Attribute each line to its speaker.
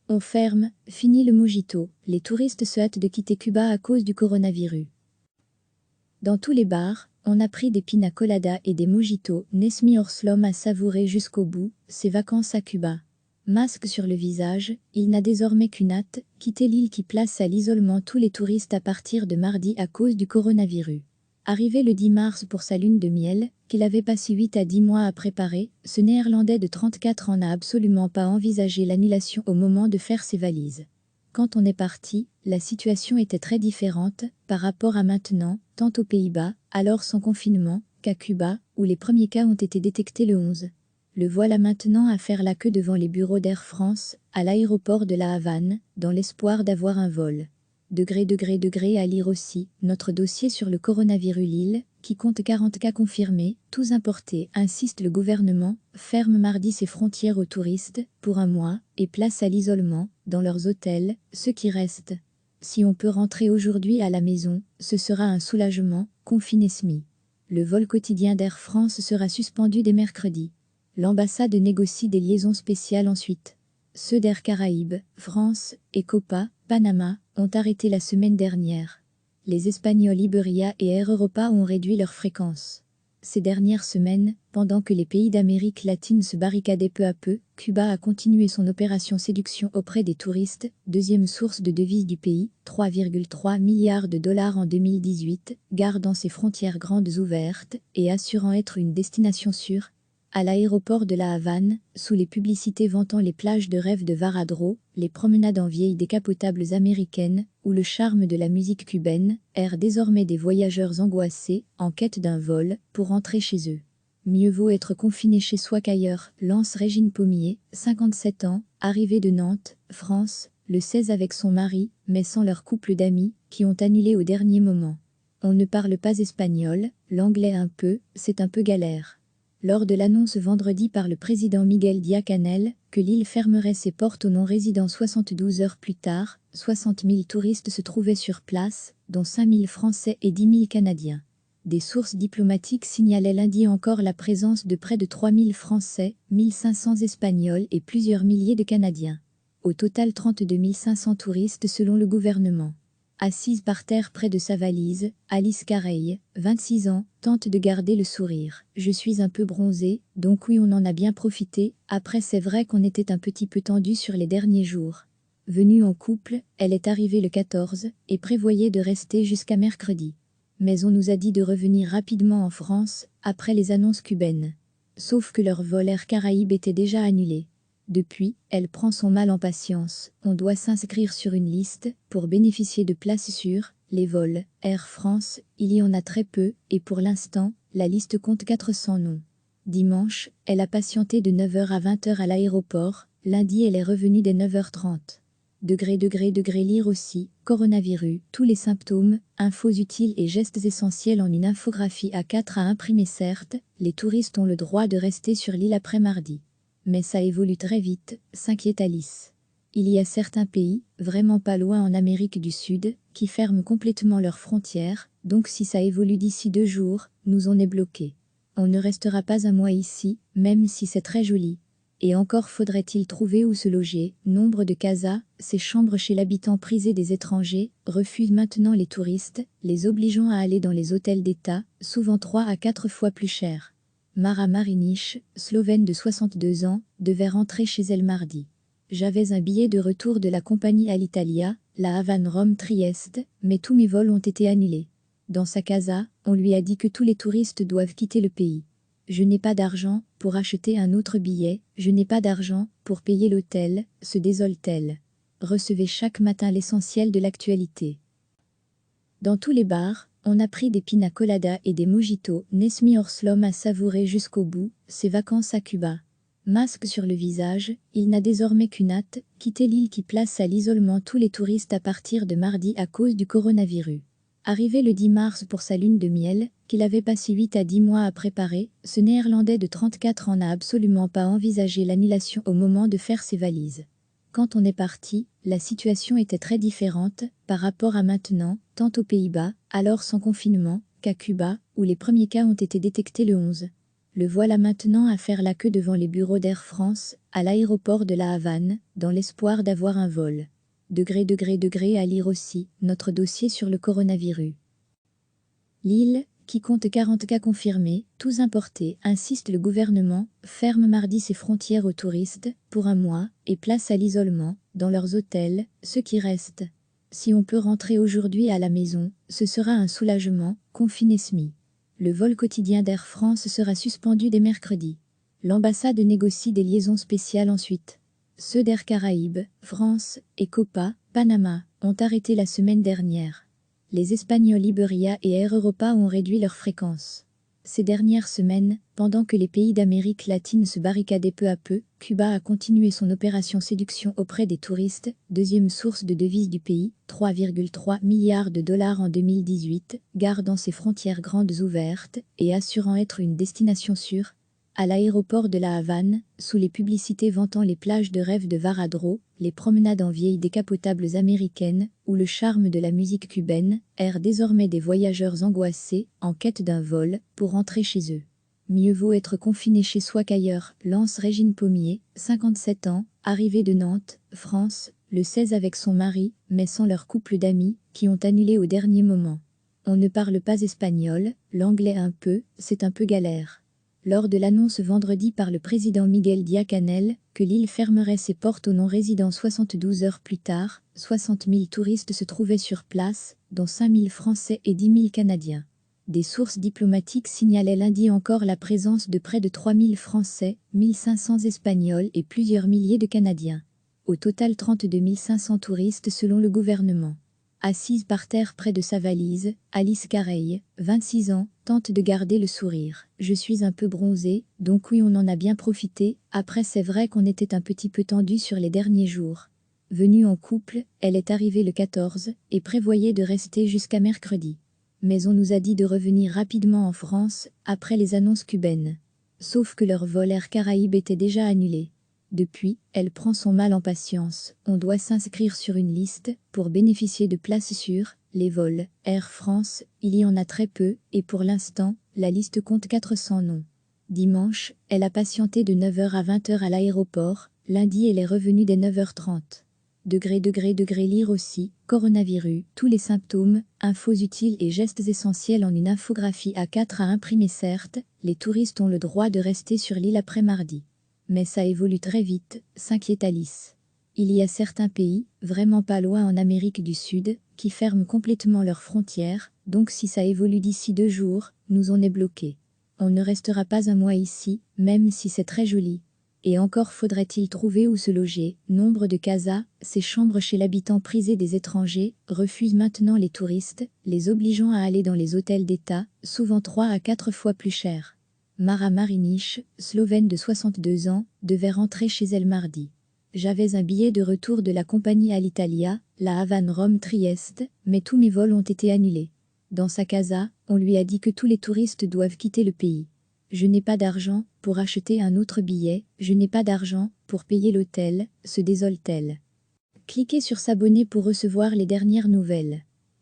Speaker 1: On ferme, fini le mojito, les touristes se hâtent de quitter Cuba à cause du coronavirus. Dans tous les bars, on a pris des pina coladas et des mojitos. Nesmi Orslom a savouré jusqu'au bout ses vacances à Cuba. Masque sur le visage, il n'a désormais qu'une hâte, quitter l'île qui place à l'isolement tous les touristes à partir de mardi à cause du coronavirus. Arrivé le 10 mars pour sa lune de miel, qu'il avait passé 8 à 10 mois à préparer, ce Néerlandais de 34 ans n'a absolument pas envisagé l'annulation au moment de faire ses valises. Quand on est parti, la situation était très différente par rapport à maintenant, tant aux Pays-Bas, alors sans confinement, qu'à Cuba, où les premiers cas ont été détectés le 11. Le voilà maintenant à faire la queue devant les bureaux d'Air France, à l'aéroport de La Havane, dans l'espoir d'avoir un vol. Degré à lire aussi, notre dossier sur le coronavirus Lille, qui compte 40 cas confirmés, tous importés, insiste le gouvernement, ferme mardi ses frontières aux touristes, pour un mois, et place à l'isolement, dans leurs hôtels, ceux qui restent. Si on peut rentrer aujourd'hui à la maison, ce sera un soulagement, confie Nesmi. Le vol quotidien d'Air France sera suspendu dès mercredi. L'ambassade négocie des liaisons spéciales ensuite. Ceux d'Air Caraïbes, France et Copa, Panama, ont arrêté la semaine dernière. Les Espagnols Iberia et Air Europa ont réduit leur fréquence. Ces dernières semaines, pendant que les pays d'Amérique latine se barricadaient peu à peu, Cuba a continué son opération séduction auprès des touristes, deuxième source de devises du pays, 3,3 milliards de dollars en 2018, gardant ses frontières grandes ouvertes et assurant être une destination sûre. À l'aéroport de La Havane, sous les publicités vantant les plages de rêve de Varadero, les promenades en vieilles décapotables américaines, ou le charme de la musique cubaine, errent désormais des voyageurs angoissés, en quête d'un vol, pour rentrer chez eux. Mieux vaut être confiné chez soi qu'ailleurs, lance Régine Pommier, 57 ans, arrivée de Nantes, France, le 16 avec son mari, mais sans leur couple d'amis, qui ont annulé au dernier moment. On ne parle pas espagnol, l'anglais un peu, c'est un peu galère. Lors de l'annonce vendredi par le président Miguel Díaz-Canel que l'île fermerait ses portes aux non-résidents 72 heures plus tard, 60 000 touristes se trouvaient sur place, dont 5 000 Français et 10 000 Canadiens. Des sources diplomatiques signalaient lundi encore la présence de près de 3 000 Français, 1 500 Espagnols et plusieurs milliers de Canadiens. Au total 32 500 touristes selon le gouvernement. Assise par terre près de sa valise, Alice Careil, 26 ans, tente de garder le sourire. « Je suis un peu bronzée, donc oui on en a bien profité, après c'est vrai qu'on était un petit peu tendu sur les derniers jours. » Venue en couple, elle est arrivée le 14 et prévoyait de rester jusqu'à mercredi. Mais on nous a dit de revenir rapidement en France, après les annonces cubaines. Sauf que leur vol Air Caraïbes était déjà annulé. Depuis, elle prend son mal en patience. On doit s'inscrire sur une liste pour bénéficier de places sûres. Les vols Air France, il y en a très peu et pour l'instant, la liste compte 400 noms. Dimanche, elle a patienté de 9h à 20h à l'aéroport. Lundi, elle est revenue dès 9h30. Lire aussi, coronavirus, tous les symptômes, infos utiles et gestes essentiels en une infographie A4 à imprimer. Certes, les touristes ont le droit de rester sur l'île après mardi. Mais ça évolue très vite, s'inquiète Alice. Il y a certains pays, vraiment pas loin en Amérique du Sud, qui ferment complètement leurs frontières, donc si ça évolue d'ici 2 jours, nous on est bloqués. On ne restera pas un mois ici, même si c'est très joli. Et encore faudrait-il trouver où se loger. Nombre de casas, ces chambres chez l'habitant prisé des étrangers, refusent maintenant les touristes, les obligeant à aller dans les hôtels d'État, souvent 3 à 4 fois plus cher. Mara Marinic, slovène de 62 ans, devait rentrer chez elle mardi. J'avais un billet de retour de la compagnie Alitalia, La Havane-Rome-Trieste, mais tous mes vols ont été annulés. Dans sa casa, on lui a dit que tous les touristes doivent quitter le pays. Je n'ai pas d'argent pour acheter un autre billet, je n'ai pas d'argent pour payer l'hôtel, se désole-t-elle. Recevez chaque matin l'essentiel de l'actualité. Dans tous les bars, on a pris des pina coladas et des mojitos. Nesmi Orslom a savouré jusqu'au bout ses vacances à Cuba. Masque sur le visage, il n'a désormais qu'une hâte, quitter l'île qui place à l'isolement tous les touristes à partir de mardi à cause du coronavirus. Arrivé le 10 mars pour sa lune de miel, qu'il avait passé 8 à 10 mois à préparer, ce Néerlandais de 34 ans n'a absolument pas envisagé l'annulation au moment de faire ses valises. Quand on est parti, la situation était très différente par rapport à maintenant, tant aux Pays-Bas, alors sans confinement, qu'à Cuba, où les premiers cas ont été détectés le 11. Le voilà maintenant à faire la queue devant les bureaux d'Air France, à l'aéroport de La Havane, dans l'espoir d'avoir un vol. Degré à lire aussi, notre dossier sur le coronavirus. L'île, qui compte 40 cas confirmés, tous importés, insiste le gouvernement, ferme mardi ses frontières aux touristes, pour un mois, et place à l'isolement, dans leurs hôtels, ceux qui restent. Si on peut rentrer aujourd'hui à la maison, ce sera un soulagement, confie Nesmi. Le vol quotidien d'Air France sera suspendu dès mercredi. L'ambassade négocie des liaisons spéciales ensuite. Ceux d'Air Caraïbes, France et Copa, Panama, ont arrêté la semaine dernière. Les Espagnols Iberia et Air Europa ont réduit leur fréquence. Ces dernières semaines, pendant que les pays d'Amérique latine se barricadaient peu à peu, Cuba a continué son opération séduction auprès des touristes, deuxième source de devises du pays, 3,3 milliards de dollars en 2018, gardant ses frontières grandes ouvertes et assurant être une destination sûre. À l'aéroport de La Havane, sous les publicités vantant les plages de rêve de Varadro, les promenades en vieilles décapotables américaines, ou le charme de la musique cubaine, errent désormais des voyageurs angoissés, en quête d'un vol, pour rentrer chez eux. Mieux vaut être confiné chez soi qu'ailleurs, lance Régine Pommier, 57 ans, arrivée de Nantes, France, le 16 avec son mari, mais sans leur couple d'amis, qui ont annulé au dernier moment. On ne parle pas espagnol, l'anglais un peu, c'est un peu galère. Lors de l'annonce vendredi par le président Miguel Díaz-Canel que l'île fermerait ses portes aux non-résidents 72 heures plus tard, 60 000 touristes se trouvaient sur place, dont 5 000 Français et 10 000 Canadiens. Des sources diplomatiques signalaient lundi encore la présence de près de 3 000 Français, 1 500 Espagnols et plusieurs milliers de Canadiens. Au total 32 500 touristes selon le gouvernement. Assise par terre près de sa valise, Alice Careil, 26 ans, tente de garder le sourire. « Je suis un peu bronzée, donc oui on en a bien profité, après c'est vrai qu'on était un petit peu tendu sur les derniers jours. » Venue en couple, elle est arrivée le 14 et prévoyait de rester jusqu'à mercredi. Mais on nous a dit de revenir rapidement en France, après les annonces cubaines. Sauf que leur vol Air Caraïbes était déjà annulé. Depuis, elle prend son mal en patience. On doit s'inscrire sur une liste pour bénéficier de places sûres. Les vols Air France, il y en a très peu, et pour l'instant, la liste compte 400 noms. Dimanche, elle a patienté de 9h à 20h à l'aéroport. Lundi, elle est revenue dès 9h30. Lire aussi, coronavirus, tous les symptômes, infos utiles et gestes essentiels en une infographie A4 à imprimer. Certes, les touristes ont le droit de rester sur l'île après mardi. Mais ça évolue très vite, s'inquiète Alice. Il y a certains pays, vraiment pas loin en Amérique du Sud, qui ferment complètement leurs frontières, donc si ça évolue d'ici 2 jours, nous on est bloqués. On ne restera pas un mois ici, même si c'est très joli. Et encore faudrait-il trouver où se loger. Nombre de casas, ces chambres chez l'habitant prisé des étrangers, refusent maintenant les touristes, les obligeant à aller dans les hôtels d'État, souvent 3 à 4 fois plus cher. Mara Marinic, slovène de 62 ans, devait rentrer chez elle mardi. J'avais un billet de retour de la compagnie Alitalia, La Havane-Rome-Trieste, mais tous mes vols ont été annulés. Dans sa casa, on lui a dit que tous les touristes doivent quitter le pays. Je n'ai pas d'argent pour acheter un autre billet, je n'ai pas d'argent pour payer l'hôtel, se désole-t-elle. Cliquez sur s'abonner pour recevoir les dernières nouvelles.